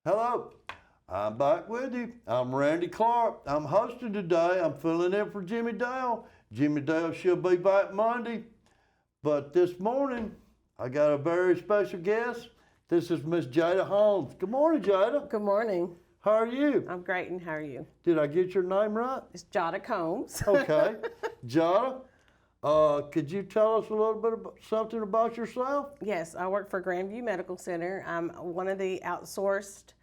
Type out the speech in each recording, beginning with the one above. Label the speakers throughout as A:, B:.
A: Hello, I'm back with you. I'm Randy Clark. I'm hosting today. I'm filling in for Jimmy Dale. Jimmy Dale should be back Monday. But this morning, I got a very special guest. This is Miss Jada Holmes. Good morning, Jada.
B: Good morning.
A: How are you?
B: I'm great, and how are you?
A: Did I get your name right?
B: It's Jada Combs.
A: Okay. Jada, could you tell us a little bit about something about yourself?
B: Yes, I work for Grandview Medical Center. I'm one of the outsourced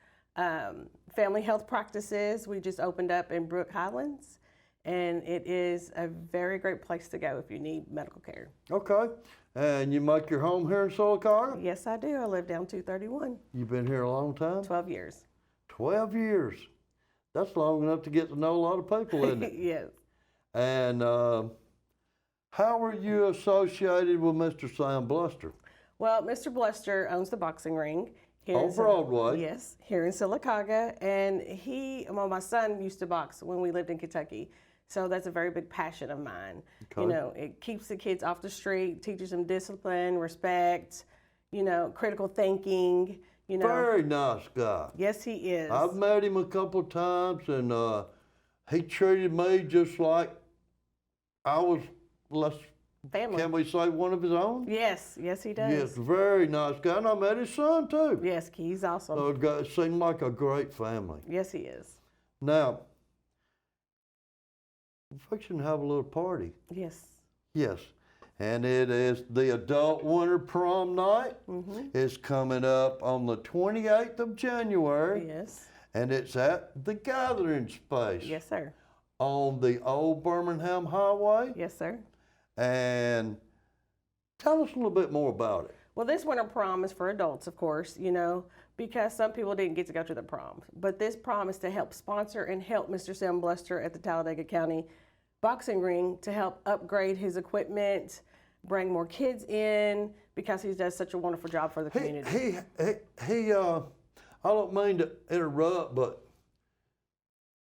B: family health practices. We just opened up in Brook Highlands, and it is a very great place to go if you need medical care.
A: Okay. And you make your home here in Sylacauga?
B: Yes, I do. I live down 231.
A: You've been here a long time?
B: 12 years.
A: 12 years. That's long enough to get to know a lot of people, isn't it?
B: Yes.
A: And how were you associated with Mr. Sam Bluster?
B: Well, Mr. Bluster owns the boxing ring. Here
A: On Broadway?
B: Yes, here in Sylacauga. And my son used to box when we lived in Kentucky. So that's a very big passion of mine.
A: Okay.
B: You know, it keeps the kids off the street, teaches them discipline, respect, critical thinking,
A: Very nice guy.
B: Yes, he is.
A: I've met him a couple of times, and he treated me just like I was,
B: Family.
A: can we say, one of his own?
B: Yes, yes, he does.
A: Yes, very nice guy. And I met his son, too.
B: Yes, he's awesome.
A: So it seemed like a great family.
B: Yes, he is.
A: Now, we're fixing to have a little party.
B: Yes.
A: Yes, and it is the adult winter prom night.
B: Mm-hmm.
A: It's coming up on the 28th of January.
B: Yes.
A: And it's at the Gathering Space.
B: Yes, sir.
A: On the old Birmingham Highway.
B: Yes, sir.
A: And tell us a little bit more about it.
B: Well, this winter prom is for adults, of course, because some people didn't get to go to the prom. But this prom is to help sponsor and help Mr. Sam Bluster at the Talladega County Boxing Ring to help upgrade his equipment, bring more kids in, because he does such a wonderful job for the community.
A: I don't mean to interrupt, but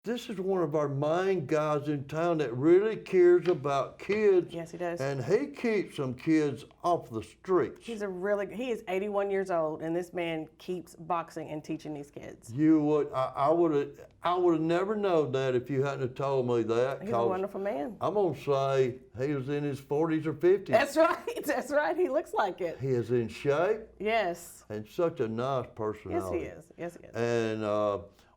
A: this is one of our main guys in town that really cares about kids.
B: Yes, he does.
A: And he keeps some kids off the streets.
B: He is 81 years old, and this man keeps boxing and teaching these kids.
A: I would have never known that if you hadn't have told me that.
B: He's a wonderful man.
A: I'm gonna say he was in his 40s or 50s.
B: That's right. That's right. He looks like it.
A: He is in shape.
B: Yes.
A: And such a nice personality.
B: Yes, he is. Yes, he is.
A: And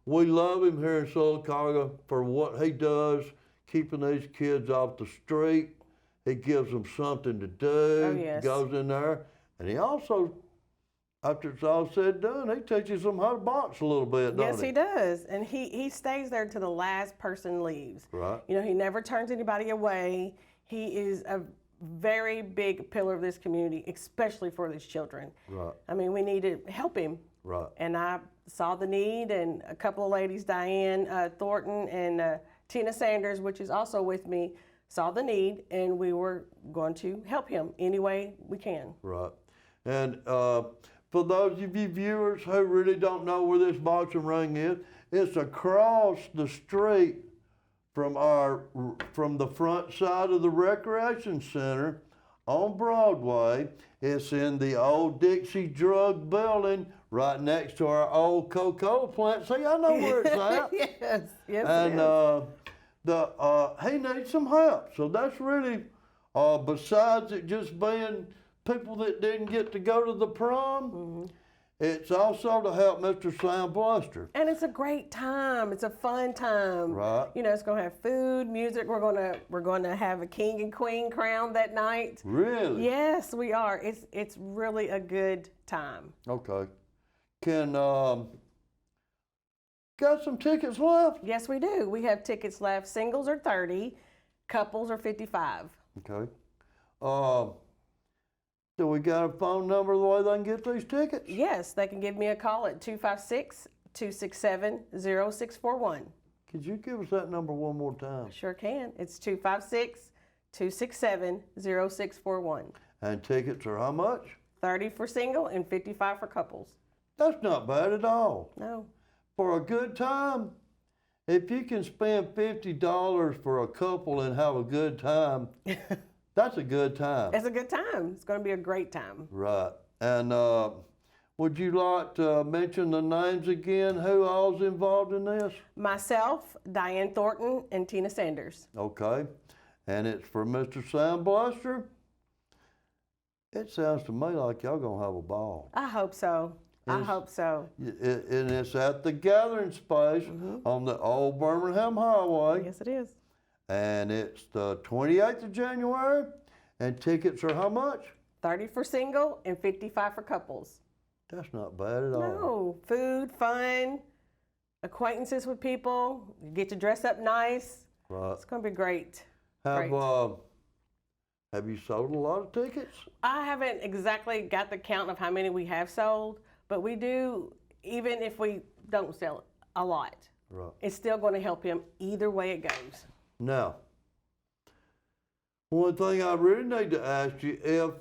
A: we love him here in Sylacauga for what he does, keeping these kids off the street. He gives them something to do.
B: Oh, yes.
A: Goes in there. And he also, after it's all said and done, he teaches them how to box a little bit, doesn't
B: Yes, he does. And he stays there till the last person leaves.
A: Right.
B: He never turns anybody away. He is a very big pillar of this community, especially for these children.
A: Right.
B: I mean, we need to help him.
A: Right.
B: And I saw the need, and a couple of ladies, Diane Thornton and Tina Sanders, which is also with me, saw the need, and we were going to help him any way we can.
A: Right. And for those of you viewers who really don't know where this boxing ring is, it's across the street from the front side of the Recreation Center on Broadway. It's in the old Dixie Drug Building right next to our old Coca-Cola plant. See, I know where it's at.
B: Yes, yes.
A: And he needs some help. So that's really, besides it just being people that didn't get to go to the prom, it's also to help Mr. Sam Bluster.
B: And it's a great time. It's a fun time.
A: Right.
B: It's going to have food, music. We're going to have a king and queen crown that night.
A: Really?
B: Yes, we are. It's really a good time.
A: Okay. Got some tickets left?
B: Yes, we do. We have tickets left. Singles are 30, couples are 55.
A: Okay. Do we got a phone number the way they can get these tickets?
B: Yes, they can give me a call at 256-267-0641.
A: Could you give us that number one more time?
B: Sure can. It's 256-267-0641.
A: And tickets are how much?
B: 30 for single and 55 for couples.
A: That's not bad at all.
B: No.
A: For a good time, if you can spend $50 for a couple and have a good time, that's a good time.
B: It's a good time. It's going to be a great time.
A: Right. And would you like to mention the names again? Who all's involved in this?
B: Myself, Diane Thornton, and Tina Sanders.
A: Okay. And it's for Mr. Sam Bluster. It sounds to me like y'all gonna have a ball.
B: I hope so. I
A: Yes.
B: hope so.
A: And it's at the gathering space on the old Birmingham Highway.
B: Yes, it is.
A: And it's the 28th of January. And tickets are how much?
B: 30 for single and 55 for couples.
A: That's not bad at all.
B: No, food, fun, acquaintances with people. You get to dress up nice.
A: Right.
B: It's going to be great.
A: Have
B: Great.
A: have you sold a lot of tickets?
B: I haven't exactly got the count of how many we have sold, but we do, even if we don't sell a lot,
A: Right.
B: it's still going to help him either way it goes.
A: Now, one thing I really need to ask you, if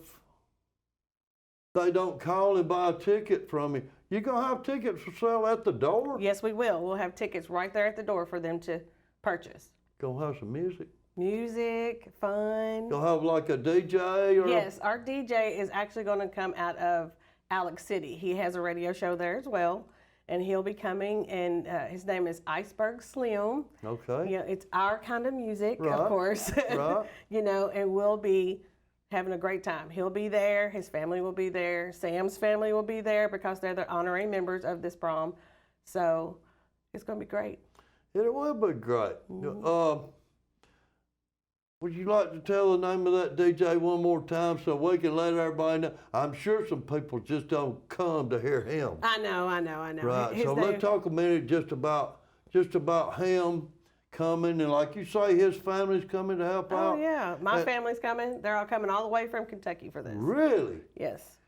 A: they don't call and buy a ticket from you, you gonna have tickets for sale at the door?
B: Yes, we will. We'll have tickets right there at the door for them to purchase.
A: Gonna have some music?
B: Music, fun.
A: Gonna have like a DJ or?
B: Yes, our DJ is actually going to come out of Alex City. He has a radio show there as well, and he'll be coming, and his name is Iceberg Slim.
A: Okay.
B: You know, it's our kind of music,
A: Right,
B: of course.
A: right.
B: You know, and we'll be having a great time. He'll be there. His family will be there. Sam's family will be there because they're the honorary members of this prom. So it's going to be great.
A: It will be great. Would you like to tell the name of that DJ one more time so we can let everybody know? I'm sure some people just don't come to hear him.
B: I know.
A: Right.
B: His
A: So
B: name-
A: let's talk a minute just about him coming, and like you say, his family's coming to help
B: Oh,
A: out.
B: yeah. My family's coming. They're all coming all the way from Kentucky for this.
A: Really?
B: Yes.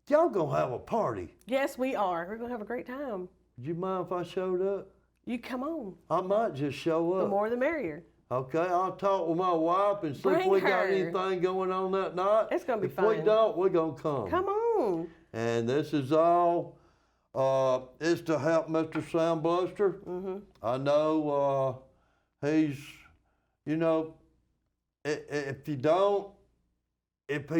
A: Y'all gonna have a party?
B: Yes, we are. We're going to have a great time.
A: Would you mind if I showed up?
B: You come on.
A: I might just show
B: The
A: up.
B: more the merrier.
A: Okay, I'll talk with my wife and see if
B: Bring
A: we got
B: her.
A: anything going on that night.
B: It's gonna be
A: If we
B: fun.
A: don't, we're gonna come.
B: Come on.
A: And this is all, is to help Mr. Sam Bluster. I know he's, you know, if he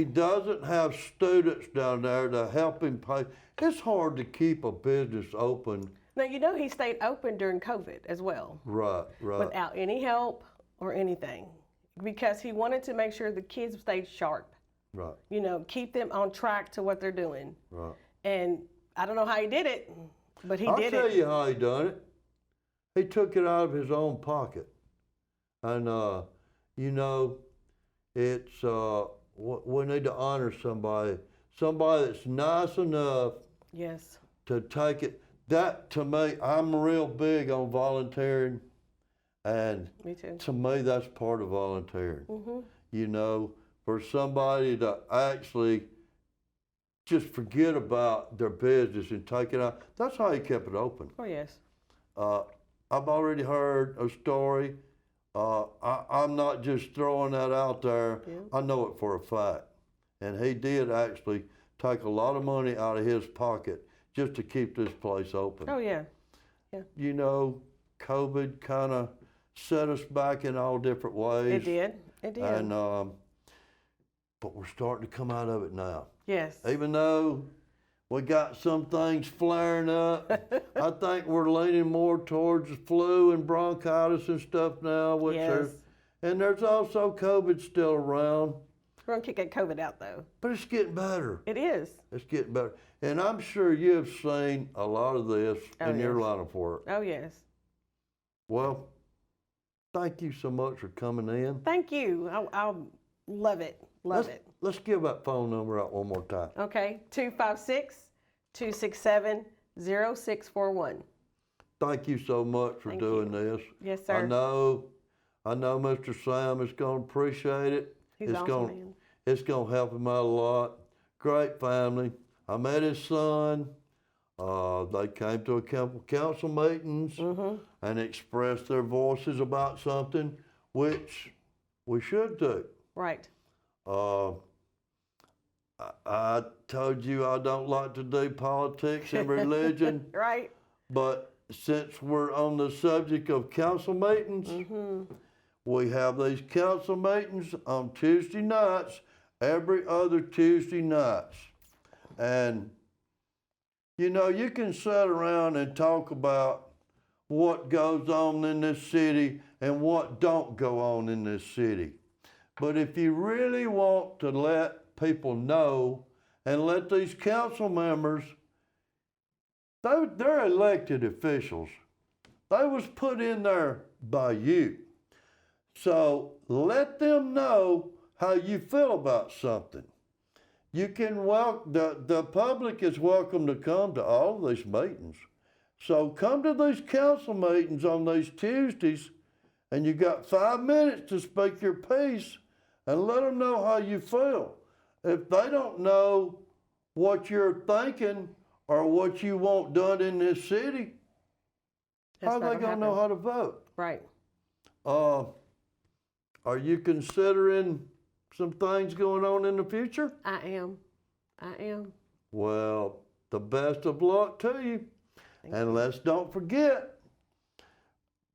A: doesn't have students down there to help him pay, it's hard to keep a business open.
B: Now, you know he stayed open during COVID as well,
A: Right.
B: without any help or anything, because he wanted to make sure the kids stayed sharp.
A: Right.
B: You know, keep them on track to what they're doing.
A: Right.
B: And I don't know how he did it, but he
A: I'll
B: did
A: tell
B: it.
A: you how he done it. He took it out of his own pocket. And, you know, it's, we need to honor somebody that's nice enough
B: Yes.
A: to take it. That, to me, I'm real big on volunteering. And
B: Me too.
A: to me, that's part of volunteering.
B: Mm-hmm.
A: You know, for somebody to actually just forget about their business and take it out. That's how he kept it open.
B: Oh, yes.
A: I've already heard a story. I'm not just throwing that out there.
B: Yeah.
A: I know it for a fact. And he did actually take a lot of money out of his pocket just to keep this place open.
B: Oh, yeah.
A: You know, COVID kind of set us back in all different ways.
B: It did. It did.
A: And, but we're starting to come out of it now.
B: yes.
A: Even though we got some things flaring up, I think we're leaning more towards the flu and bronchitis and stuff now. Which
B: Yes.
A: and there's also COVID still around,
B: We're going to kick that COVID out, though.
A: but it's getting better.
B: It is.
A: It's getting better. And I'm sure you've seen a lot of this
B: Oh,
A: in your
B: yes.
A: line of work.
B: Oh, yes.
A: Well, thank you so much for coming in.
B: Thank you. I love it. Love it.
A: Let's give that phone number out one more time.
B: Okay, 256-267-0641.
A: Thank you so much for
B: Thank
A: doing this.
B: Yes, sir.
A: I know Mr. Sam is going to appreciate it.
B: He's
A: it's
B: awesome,
A: gonna,
B: man.
A: It's going to help him out a lot. Great family. I met his son. They came to a couple council meetings
B: Mm-hmm.
A: and expressed their voices about something, which we should do.
B: Right.
A: I told you I don't like to do politics and religion,
B: Right.
A: but since we're on the subject of council meetings,
B: Mm-hmm.
A: we have these council meetings on Tuesday nights, every other Tuesday nights. And You know, you can sit around and talk about what goes on in this city and what don't go on in this city. But if you really want to let people know and let these council members, they're elected officials. They was put in there by you. So let them know how you feel about something. You can the public is welcome to come to all of these meetings. So come to these council meetings on these Tuesdays, and you got 5 minutes to speak your piece and let them know how you feel. If they don't know what you're thinking or what you want done in this city, how are they gonna know how to vote?
B: Right.
A: Are you considering some things going on in the future?
B: I am.
A: Well, the best of luck to you. And let's don't forget,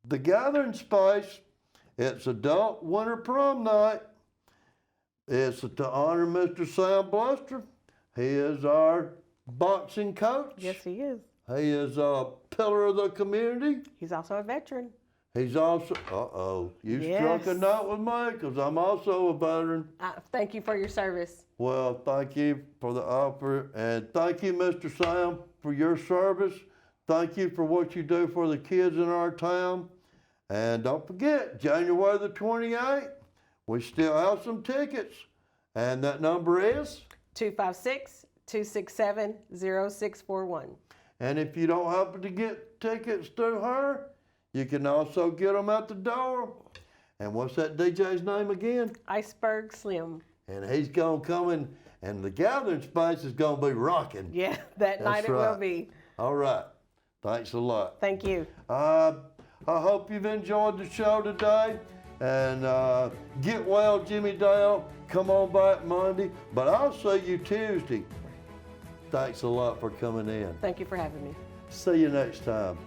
A: the gathering space, it's adult winter prom night. It's to honor Mr. Sam Bluster. He is our boxing coach.
B: Yes, he is.
A: He is a pillar of the community.
B: He's also a veteran.
A: He's also, you struck a note with me because I'm also a veteran.
B: Thank you for your service.
A: Well, thank you for the offer, and thank you, Mr. Sam, for your service. Thank you for what you do for the kids in our town. And don't forget, January the 28th, we still have some tickets. And that number is?
B: 256-267-0641.
A: And if you don't happen to get tickets through her, you can also get them at the door. And what's that DJ's name again?
B: Iceberg Slim.
A: And he's going to come in, and the gathering space is going to be rocking.
B: Yeah, that night it will be.
A: All right. Thanks a lot.
B: Thank you.
A: I hope you've enjoyed the show today. And get well, Jimmy Dale. Come on back Monday. But I'll see you Tuesday. Thanks a lot for coming in.
B: Thank you for having me.
A: See you next time.